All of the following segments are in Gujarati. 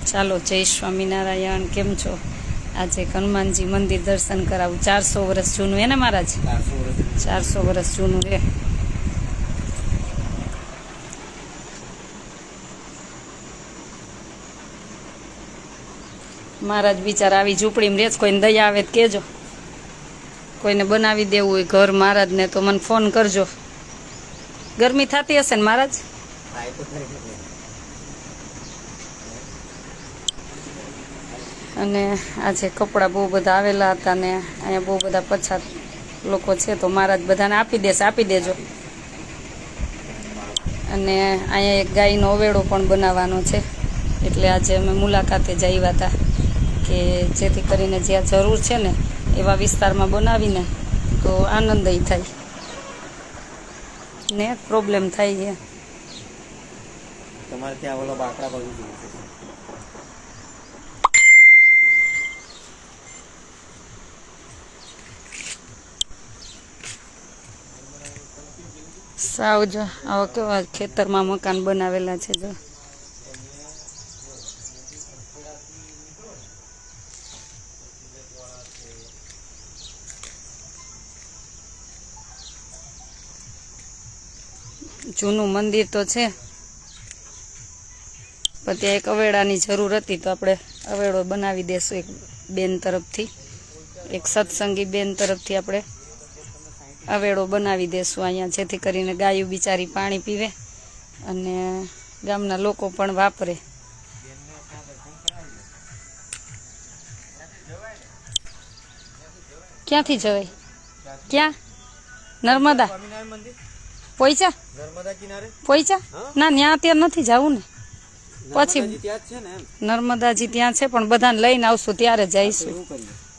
ચાલો જય સ્વામિનારાયણ. કેમ છો? આજે હનુમાનજી મંદિર દર્શન કરાવું. 400 વર્ષ જૂનું હે ને મહારાજ? 400 વર્ષ જૂનું હે. મહારાજ બિચારા આવી ઝૂંપડીમાં રેજ, કોઈને દયા આવે તો કહેજો. કોઈને બનાવી દેવું હોય ઘર મહારાજને તો મને ફોન કરજો. ગરમી થતી હશે ને મહારાજ? અને આજે કપડાં બહુ બધા આવેલા હતા ને અહીંયા બહુ બધા પછાત લોકો છે તો મહારાજ બધાને આપી દેશે, આપી દેજો. અને અહીંયા એક ગાયનો ઓવેડો પણ બનાવવાનો છે, એટલે આજે અમે મુલાકાતે જ આવ્યા હતા કે જેથી કરીને જ્યાં જરૂર છે ને એવા વિસ્તારમાં બનાવીને તો આનંદય થાય ને પ્રોબ્લેમ થાય છે. તમારે ત્યાં ઓલો બાકડા બધું જોયું છે. સાવ જો આવા કેવા ખેતરમાં મકાન બનાવેલા છે. જો જૂનું મંદિર તો છે પણ ત્યાં એક અવેડાની જરૂર હતી તો આપણે અવેડો બનાવી દેશું એક બેન તરફથી, એક સત્સંગી બેન તરફથી આપણે અવેડો બનાવી દેશું અહીંયા, જેથી કરીને ગાયું બિચારી પાણી પીવે અને ગામના લોકો પણ વાપરે. ક્યાંથી જવાય? ક્યાં? નર્મદા પોઈચા? પોઈચા ના, ત્યાં ત્યાં નથી જવું ને, પછી નર્મદાજી ત્યાં છે પણ બધાને લઈને આવશું ત્યારે જઈશું.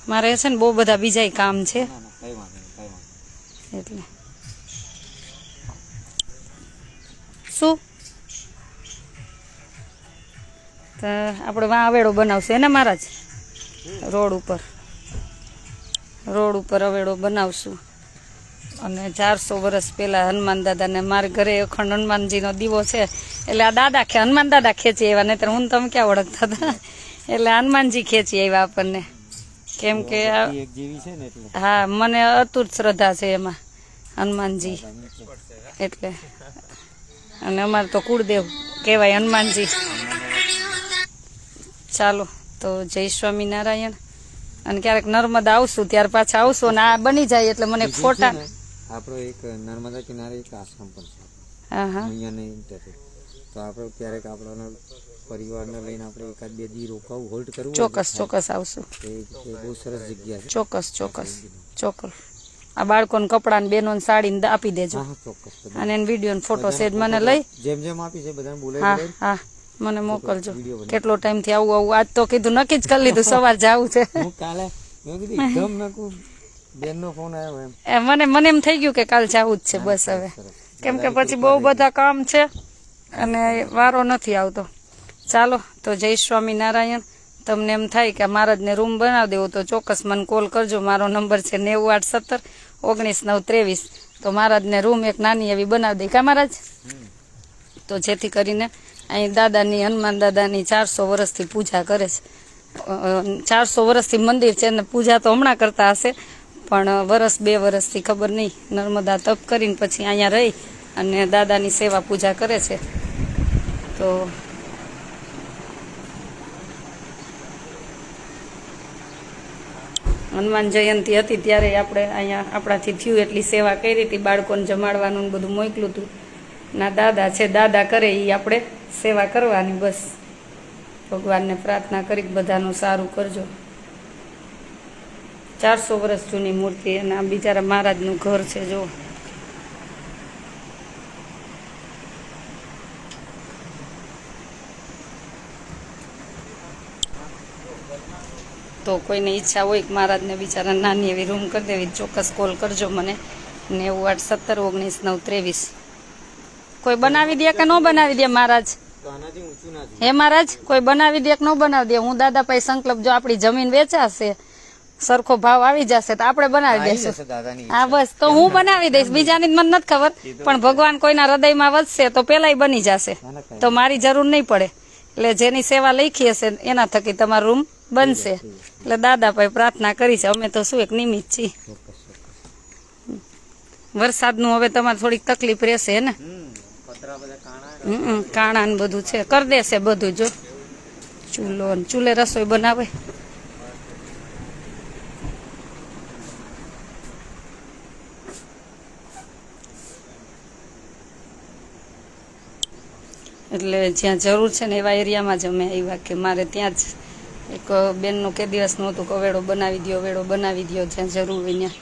મારે છે ને બહુ બધા બીજા કામ છે એટલે. શું તો આપણે વાં અવેડો બનાવશું એને મહારાજ? રોડ ઉપર અવેડો બનાવશું. અને 400 વર્ષ પહેલાં હનુમાન દાદાને મારા ઘરે અખંડ હનુમાનજીનો દીવો છે એટલે આ દાદા હનુમાન દાદા ખેંચી આવ્યા, નહીં તો હું તમે ક્યાં ઓળખતા હતા. એટલે હનુમાનજી ખેંચી આવ્યા આપણને, કેમ કે હા મને અતૂટ શ્રદ્ધા છે એમાં હનુમાનજી એટલે. અને અમારે તો કુળદેવ કહેવાય હનુમાનજી. ચાલો તો જય સ્વામિનારાયણ. અને ક્યારેક નર્મદા આવશું ત્યારે પાછા આવશું અને આ બની જાય એટલે મને ફોટા. આપણો એક નર્મદા કિનારે એક આશ્રમ પણ છે. હા હા અહીંયા નહીં તો આપણે ક્યારેક આપણા પરિવારને લઈને આપણે એકાદ બે દી રોકાવું, હોલ્ડ કરવું. ચોક્કસ આવશું. એ બહુ સરસ જગ્યા છે. ચોક્કસ. આ બાળકોને કપડાં બેનો સાડી આપી દેજો. અને એને વિડીયો ફોટો સેજ મને લઈ જેમ આપી છે બધાને બોલાવી. હા મને મોકલજો. કેટલો ટાઈમ થી આવું આજ તો કીધું નક્કી જ કરી લીધું સવાર જવું છે. કાલે બેનનો ફોન આવ્યો મને એમ થઈ ગયું કે કાલ જવું જ છે બસ હવે, કેમ કે પછી બહુ બધા કામ છે અને વારો નથી આવતો. ચાલો તો જય સ્વામિનારાયણ. તમને એમ થાય કે મહારાજને રૂમ બનાવી દેવો તો ચોક્કસ મને કોલ કરજો. મારો નંબર છે 9817 19 9 23. તો મહારાજને રૂમ એક નાની એવી બનાવી દઈ કા મહારાજ? તો જેથી કરીને અહીં દાદાની હનુમાન દાદાની 400 વર્ષથી પૂજા કરે છે. 400 વર્ષથી મંદિર છે ને પૂજા તો હમણાં કરતા હશે પણ વર્ષ 2 વર્ષથી ખબર નહીં નર્મદા તપ કરીને પછી અહીંયા રહી અને દાદાની સેવા પૂજા કરે છે. તો હનુમાન જયંતિ હતી ત્યારે આપણે અહીંયા આપણાથી થયું એટલી સેવા કરી હતી, બાળકોને જમાડવાનું બધું મોકલું હતું. ના દાદા છે, દાદા કરે એ આપણે સેવા કરવાની બસ. ભગવાનને પ્રાર્થના કરી બધાનું સારું કરજો. 400 વર્ષ જૂની મૂર્તિ અને આ બિચારા મહારાજનું ઘર છે. જો તો કોઈને ઈચ્છા હોય કે મહારાજને બિચારા નાની એવી રૂમ કરી દેવી ચોક્કસ કોલ કરજો મને 9817 19 9 23. કોઈ બનાવી દે કે ન બનાવી દે મહારાજ? હે મહારાજ કોઈ બનાવી દે કે ન બનાવી દે? હું દાદા પાસે સંકલ્પ, જો આપણી જમીન વેચાશે સરખો ભાવ આવી જશે તો આપણે બનાવી દઈશું. હા બસ તો હું બનાવી દઈશ, બીજાની મને નથી ખબર પણ ભગવાન કોઈના હૃદયમાં વધશે તો પેલાય બની જશે તો મારી જરૂર નહીં પડે. એટલે જેની સેવા લખી હશે એના થકી તમારો રૂમ બનશે. એટલે દાદા ભાઈ પ્રાર્થના કરી છે, અમે તો શું એક નિમિત્ત છીએ. વરસાદનું હવે તમારે થોડીક તકલીફ રહેશે ને. પતરા બધા કાણા કાણા ને બધું છે, કરી દેશે બધું. જો ચૂલો ને ચૂલે રસોઈ બનાવે. એટલે જ્યાં જરૂર છે ને એવા એરિયામાં જ અમે આવ્યા કે મારે ત્યાં જ એક બેનનું કે દિવસનું હતું કે વેડો બનાવી દો જ્યાં જરૂર હોય ત્યાં.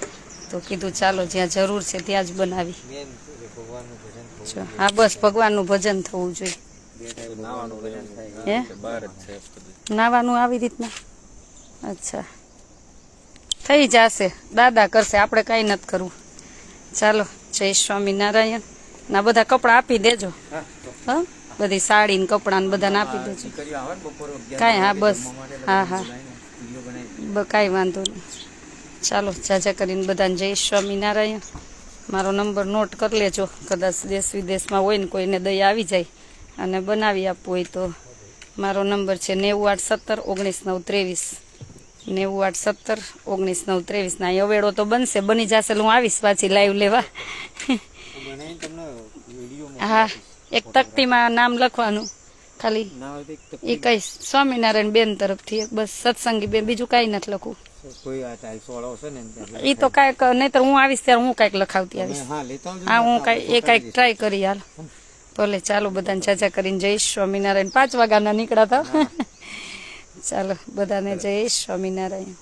તો કીધું ચાલો જ્યાં જરૂર છે ત્યાં જ બનાવી. મેન ભગવાનનું ભજન થવું જો હા બસ ભગવાનનું ભજન થવું જોઈએ. બે ટાઈમ નાવાનું ભજન થાય હે બહાર જ છે નાવાનું આવી રીતના. અચ્છા થઈ જશે, દાદા કરશે, આપણે કાંઈ નથી કરવું. ચાલો જય સ્વામિનારાયણ. ના બધા કપડાં આપી દેજો. હા બધી સાડી ને કપડાં ને બધાને આપી દેજો. કાંઈ હા બસ હા હા કાંઈ વાંધો નહીં. ચાલો જાજા કરીને બધાને જય સ્વામિનારાયણ. મારો નંબર નોટ કરી લેજો, કદાચ દેશ વિદેશમાં હોય ને કોઈને દયા આવી જાય અને બનાવી આપવું હોય તો મારો નંબર છે 9817 19 923 9817 19 923. ના અહીં અવેડો તો બનશે, બની જશે એટલે હું આવીશ પાછી લાઈવ લેવા. હા એક તકતીમાં નામ લખવાનું ખાલી, એ કઈ સ્વામિનારાયણ બેન તરફથી બસ સત્સંગી બેન, બીજું કાંઈ નથી લખવું. કોઈ આ ટાઈલ્સ વાળો હશે ને એ તો કાંઈક નહીતર હું આવીશ ત્યારે હું કાંઈક લખાવતી આવીશ. હા લેતા આવજો. હા હું કાંઈ એ કાંઈક ટ્રાય કરી હાલ. ભલે ચાલો બધાને ચાચા કરીને જય સ્વામિનારાયણ. 5 વાગ્યાના નીકળ્યા હતા. ચાલો બધાને જય સ્વામિનારાયણ.